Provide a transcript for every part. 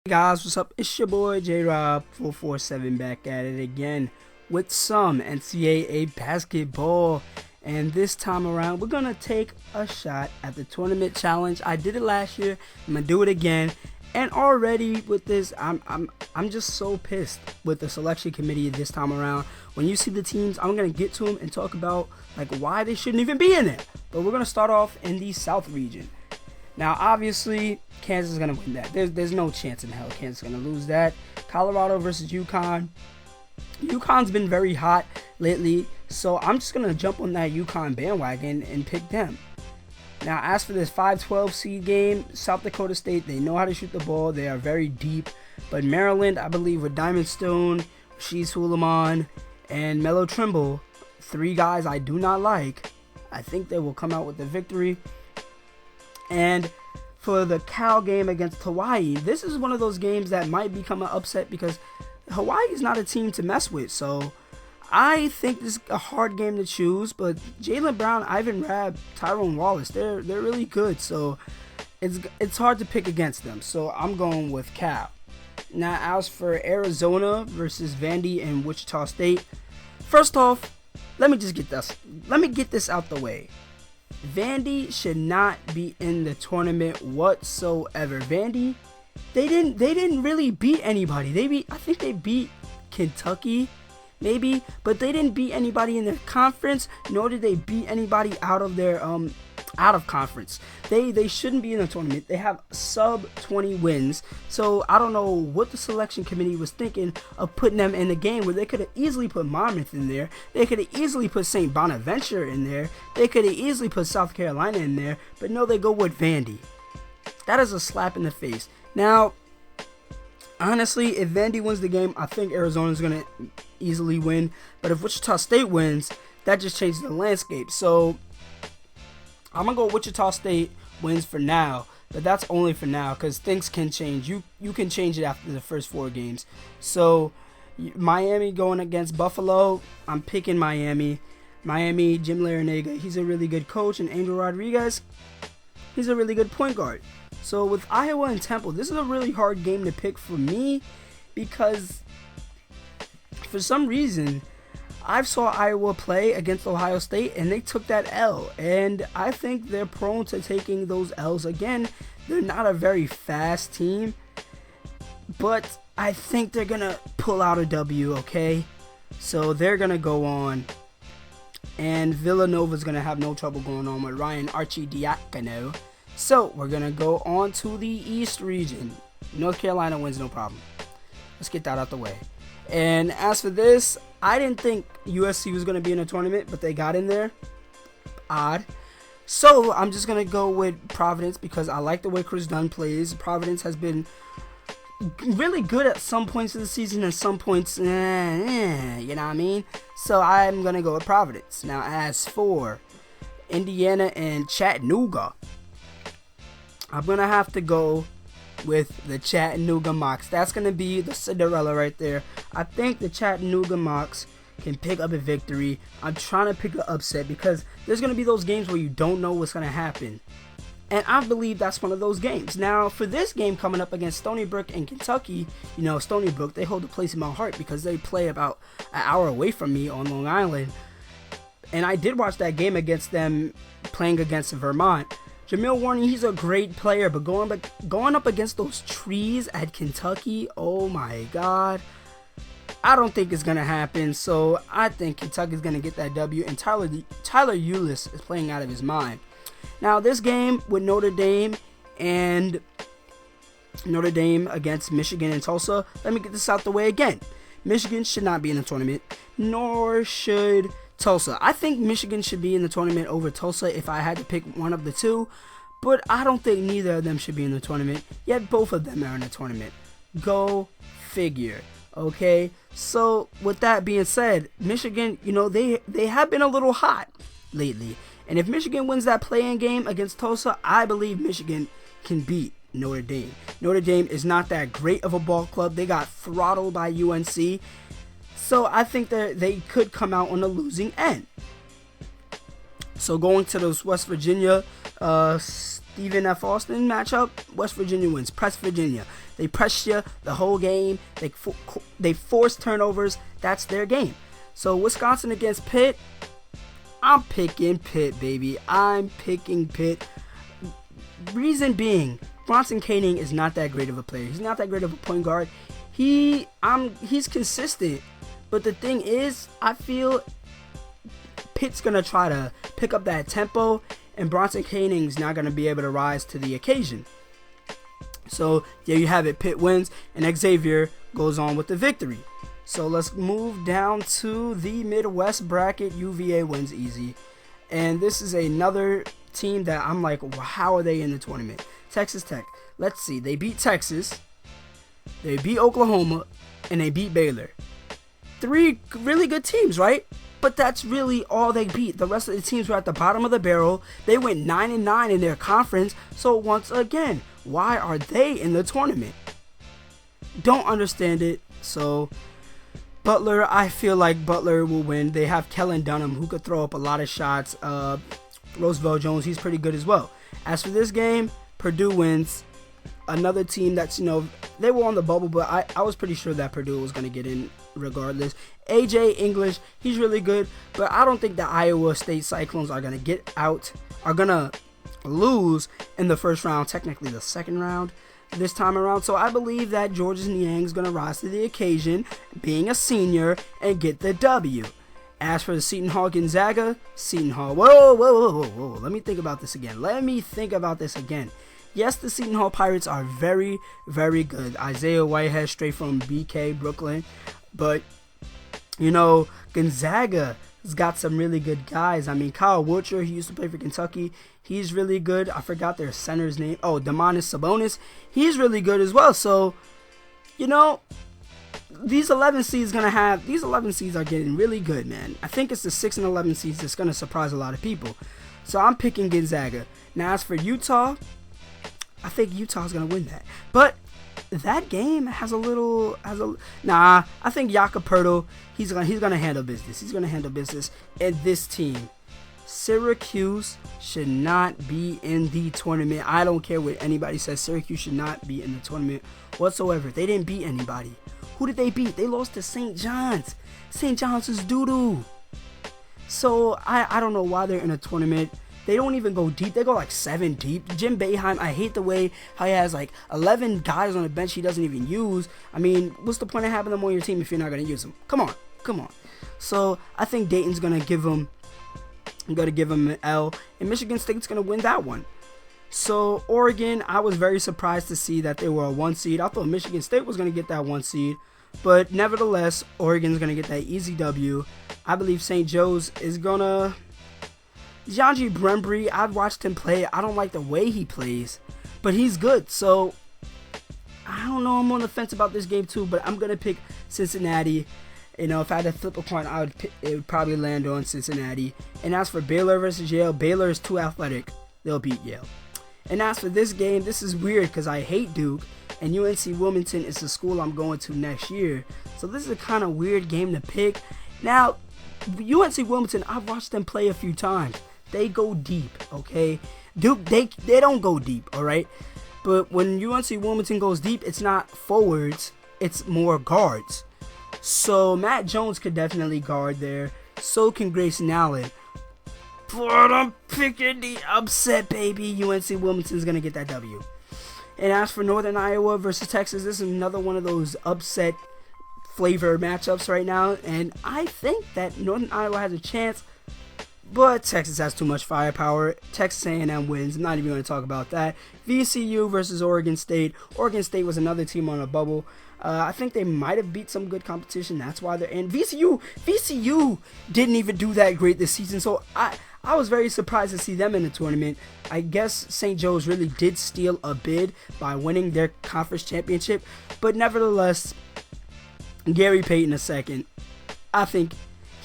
Hey guys, what's up? It's your boy J-Rob447 back at it again with some NCAA basketball. And this time around, we're gonna take a shot at the tournament challenge. I did it last year. I'm gonna do it again. And already with this, I'm just so pissed with the selection committee this time around. When you see the teams, I'm gonna get to them and talk about like why they shouldn't even be in there. But we're gonna start off in the South region. Now, obviously, Kansas is going to win that. There's no chance in hell Kansas is going to lose that. Colorado versus Uconn. Uconn's been very hot lately, so I'm just going to jump on that Uconn bandwagon and pick them. Now, as for this 5-12 seed game, South Dakota State, they know how to shoot the ball. They are very deep. But Maryland, I believe, with Diamond Stone, Shees Suleiman, and Melo Trimble, three guys I do not like, I think they will come out with the victory. And for the Cal game against Hawaii, this is one of those games that might become an upset because Hawaii is not a team to mess with. So I think this is a hard game to choose. But Jaylen Brown, Ivan Rabb, Tyrone Wallace, they're really good. So it's hard to pick against them. So I'm going with Cal. Now, as for Arizona versus Vandy and Wichita State, first off, let me get this out the way. Vandy should not be in the tournament whatsoever. Vandy, they didn't really beat anybody. I think they beat Kentucky, maybe, but they didn't beat anybody in their conference, nor did they beat anybody out of their out of conference. They shouldn't be in the tournament. They have sub 20 wins. So I don't know what the selection committee was thinking of putting them in the game where they could have easily put Monmouth in there. They could have easily put St. Bonaventure in there. They could have easily put South Carolina in there. But no, they go with Vandy. That is a slap in the face. Now, honestly, if Vandy wins the game, I think Arizona is going to easily win. But if Wichita State wins, that just changes the landscape. So I'm going to go Wichita State wins for now, but that's only for now because things can change. You can change it after the first 4 games. So Miami going against Buffalo, I'm picking Miami. Miami, Jim Larinaga, he's a really good coach, and Angel Rodriguez, he's a really good point guard. So with Iowa and Temple, this is a really hard game to pick for me because for some reason I saw Iowa play against Ohio State and they took that L, and I think they're prone to taking those L's again. They're not a very fast team, but I think they're gonna pull out a W, okay? So they're gonna go on, and Villanova's gonna have no trouble going on with Ryan Arcidiacono. So we're gonna go on to the East region. North Carolina wins, no problem. Let's get that out the way. And as for this, I didn't think USC was going to be in a tournament, but they got in there. Odd. So I'm just going to go with Providence because I like the way Chris Dunn plays. Providence has been really good at some points of the season and some points, you know what I mean? So I'm going to go with Providence. Now, as for Indiana and Chattanooga, I'm going to have to go with the Chattanooga Mocs. That's going to be the Cinderella right there. I think the Chattanooga Mocs can pick up a victory. I'm trying to pick the upset because there's going to be those games where you don't know what's going to happen. And I believe that's one of those games. Now, for this game coming up against Stony Brook and Kentucky, you know, Stony Brook, they hold a place in my heart because they play about an hour away from me on Long Island. And I did watch that game against them playing against Vermont. Jamil Warney, he's a great player, but going up against those trees at Kentucky, oh my God, I don't think it's going to happen. So I think Kentucky's going to get that W, and Tyler Ulis is playing out of his mind. Now, this game with Notre Dame against Michigan and Tulsa, let me get this out the way again. Michigan should not be in the tournament, nor should Tulsa. I think Michigan should be in the tournament over Tulsa if I had to pick one of the two, but I don't think neither of them should be in the tournament, yet both of them are in the tournament. Go figure, okay? So with that being said, Michigan, you know, they have been a little hot lately, and if Michigan wins that play-in game against Tulsa, I believe Michigan can beat Notre Dame. Notre Dame is not that great of a ball club. They got throttled by UNC. So I think that they could come out on the losing end. So going to those West Virginia Stephen F. Austin matchup, West Virginia wins. Press Virginia. They press you the whole game. They force turnovers. That's their game. So Wisconsin against Pitt, I'm picking Pitt, baby. I'm picking Pitt. Reason being, Bronson Koenig is not that great of a player. He's not that great of a point guard. He's consistent, but the thing is, I feel Pitt's gonna try to pick up that tempo, and Bronson Koenig's not gonna be able to rise to the occasion. So there you have it. Pitt wins, and Xavier goes on with the victory. So let's move down to the Midwest bracket. UVA wins easy. And this is another team that I'm like, well, how are they in the tournament? Texas Tech. Let's see. They beat Texas. They beat Oklahoma. And they beat Baylor. 3 really good teams, right? But that's really all they beat. The rest of the teams were at the bottom of the barrel. They went 9-9 in their conference. So once again, why are they in the tournament? Don't understand it. So Butler, I feel like Butler will win. They have Kellen Dunham, who could throw up a lot of shots. Roosevelt Jones, he's pretty good as well. As for this game, Purdue wins. Another team that's, they were on the bubble, but I was pretty sure that Purdue was going to get in regardless. AJ English, he's really good, but I don't think the Iowa State Cyclones are going to lose in the first round, technically the second round this time around. So I believe that Georges Niang's going to rise to the occasion, being a senior, and get the W. As for the Seton Hall Gonzaga, Seton Hall, whoa. Let me think about this again. Yes, the Seton Hall Pirates are very, very good. Isaiah Whitehead straight from BK, Brooklyn. But, Gonzaga has got some really good guys. I mean, Kyle Wiltshire, he used to play for Kentucky. He's really good. I forgot their center's name. Oh, Domantas Sabonis. He's really good as well. So, these 11 seeds are getting really good, man. I think it's the 6 and 11 seeds that's going to surprise a lot of people. So I'm picking Gonzaga. Now, as for Utah, I think Utah's going to win that. But that game I think Jakob Poeltl, he's going to handle business. He's going to handle business. And this team, Syracuse, should not be in the tournament. I don't care what anybody says. Syracuse should not be in the tournament whatsoever. They didn't beat anybody. Who did they beat? They lost to St. John's. St. John's is doo-doo. So I don't know why they're in a tournament. They don't even go deep. They go like 7 deep. Jim Boeheim, I hate the way how he has like 11 guys on the bench he doesn't even use. I mean, what's the point of having them on your team if you're not going to use them? Come on. So I think Dayton's going to give them an L. And Michigan State's going to win that one. So Oregon, I was very surprised to see that they were a 1 seed. I thought Michigan State was going to get that 1 seed. But nevertheless, Oregon's going to get that easy W. I believe St. Joe's is going to... DeAndre Brembry, I've watched him play. I don't like the way he plays, but he's good. So, I don't know. I'm on the fence about this game too, but I'm going to pick Cincinnati. If I had to flip a coin, it would probably land on Cincinnati. And as for Baylor versus Yale, Baylor is too athletic. They'll beat Yale. And as for this game, this is weird because I hate Duke, and UNC Wilmington is the school I'm going to next year. So this is a kind of weird game to pick. Now, UNC Wilmington, I've watched them play a few times. They go deep, okay? Duke, they don't go deep, all right? But when UNC Wilmington goes deep, it's not forwards, it's more guards. So Matt Jones could definitely guard there. So can Grayson Allen. But I'm picking the upset, baby. UNC Wilmington's going to get that W. And as for Northern Iowa versus Texas, this is another one of those upset flavor matchups right now. And I think that Northern Iowa has a chance. But Texas has too much firepower. Texas A&M wins. I'm not even going to talk about that. VCU versus Oregon State. Oregon State was another team on a bubble. I think they might have beat some good competition. That's why they're in. VCU didn't even do that great this season. So I was very surprised to see them in the tournament. I guess St. Joe's really did steal a bid by winning their conference championship. But nevertheless, Gary Payton II, I think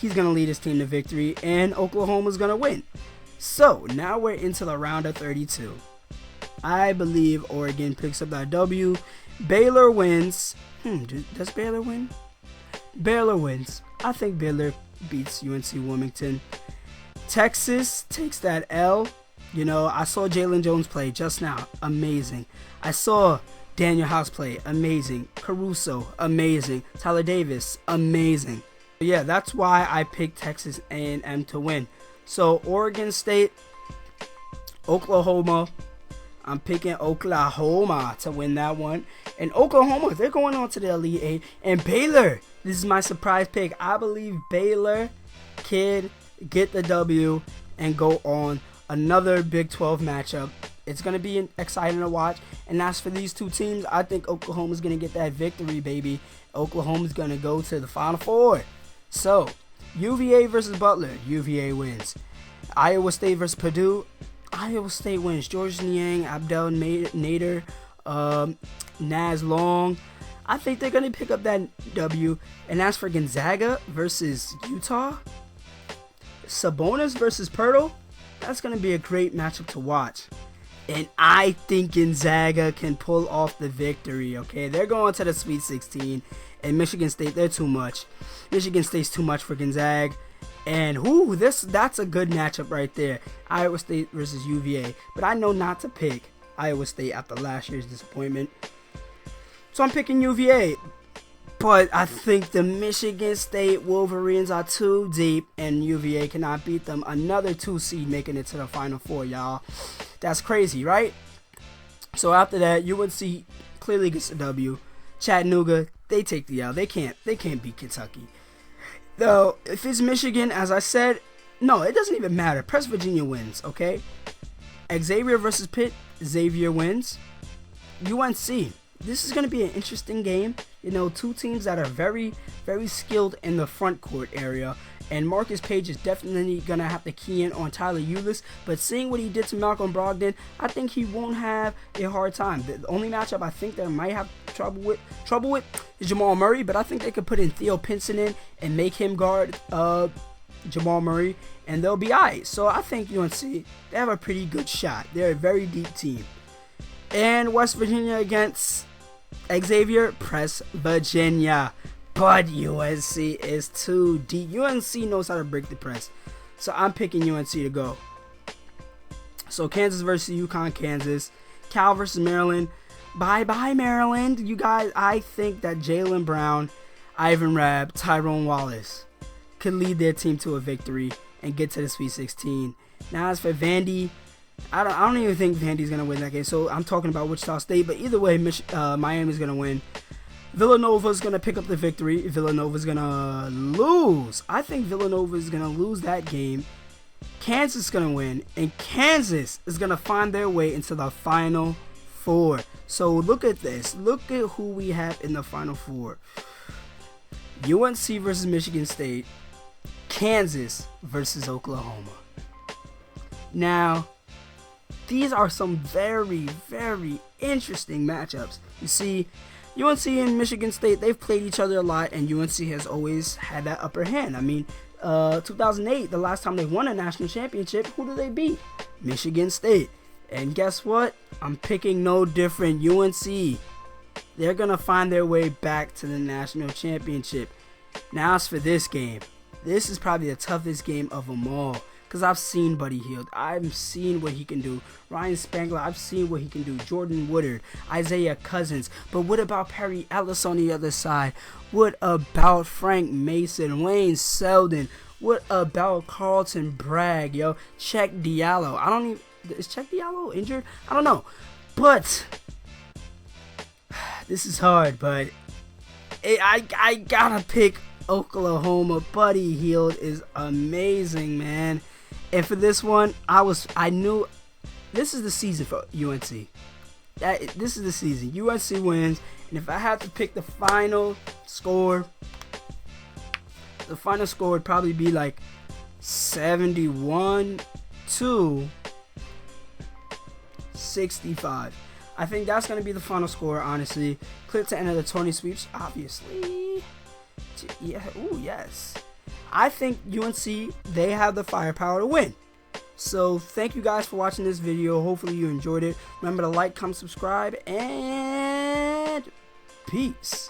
he's going to lead his team to victory, and Oklahoma's going to win. So, now we're into the round of 32. I believe Oregon picks up that W. Baylor wins. Does Baylor win? Baylor wins. I think Baylor beats UNC Wilmington. Texas takes that L. I saw Jalen Jones play just now. Amazing. I saw Daniel Houseplay, amazing. Caruso, amazing. Tyler Davis, amazing. Yeah, that's why I picked Texas A&M to win. So Oregon State, Oklahoma. I'm picking Oklahoma to win that one. And Oklahoma, they're going on to the Elite Eight. And Baylor, this is my surprise pick. I believe Baylor can get the W and go on another Big 12 matchup. It's going to be exciting to watch. And as for these two teams, I think Oklahoma's going to get that victory, baby. Oklahoma's going to go to the Final Four. So, UVA versus Butler. UVA wins. Iowa State versus Purdue. Iowa State wins. George Niang, Abdel Nader, Naz Long. I think they're going to pick up that W. And as for Gonzaga versus Utah, Sabonis versus Pirtle, that's going to be a great matchup to watch. And I think Gonzaga can pull off the victory, okay? They're going to the Sweet 16. And Michigan State, they're too much. Michigan State's too much for Gonzaga. And that's a good matchup right there. Iowa State versus UVA. But I know not to pick Iowa State after last year's disappointment. So I'm picking UVA. But I think the Michigan State Wolverines are too deep and UVA cannot beat them. Another 2 seed making it to the Final Four, y'all. That's crazy, right? So after that, UNC clearly gets a W. Chattanooga, they take the L. They can't beat Kentucky. Though, if it's Michigan, as I said, no, it doesn't even matter. Press Virginia wins, okay? Xavier versus Pitt, Xavier wins. UNC, this is going to be an interesting game. You know, two teams that are very, very skilled in the front court area. And Marcus Page is definitely going to have to key in on Tyler Ulis. But seeing what he did to Malcolm Brogdon, I think he won't have a hard time. The only matchup I think that might have trouble with is Jamal Murray. But I think they could put in Theo Pinson in and make him guard Jamal Murray. And they'll be all right. So I think UNC, they have a pretty good shot. They're a very deep team. And West Virginia against Xavier, press Virginia. But UNC is too deep. UNC knows how to break the press. So I'm picking UNC to go. So Kansas versus Uconn, Kansas. Cal versus Maryland. Bye-bye, Maryland. You guys, I think that Jaylen Brown, Ivan Rabb, Tyrone Wallace could lead their team to a victory and get to the Sweet 16. Now as for Vandy, I don't even think Vandy's going to win that game. So I'm talking about Wichita State. But either way, Miami's going to win. Villanova's going to pick up the victory. Villanova's going to lose. I think Villanova's going to lose that game. Kansas is going to win. And Kansas is going to find their way into the Final Four. So look at this. Look at who we have in the Final Four. UNC versus Michigan State. Kansas versus Oklahoma. Now, these are some very, very interesting matchups. You see, UNC and Michigan State, they've played each other a lot, and UNC has always had that upper hand. I mean, 2008, the last time they won a national championship, who did they beat? Michigan State. And guess what? I'm picking no different. UNC. They're going to find their way back to the national championship. Now, as for this game, this is probably the toughest game of them all. Because I've seen Buddy Hield. I've seen what he can do. Ryan Spangler, I've seen what he can do. Jordan Woodard, Isaiah Cousins. But what about Perry Ellis on the other side? What about Frank Mason, Wayne Selden? What about Carlton Bragg, yo? Check Diallo. Is Check Diallo injured? I don't know. But this is hard, but I gotta pick Oklahoma. Buddy Hield is amazing, man. And for this one, I knew this is the season for UNC. This is the season. UNC wins, and if I had to pick the final score would probably be like 71-65. I think that's going to be the final score, honestly. Clear to enter the Tony sweeps, obviously. Yeah, ooh, yes. I think UNC, they have the firepower to win. So, thank you guys for watching this video. Hopefully you enjoyed it. Remember to like, comment, subscribe, and peace.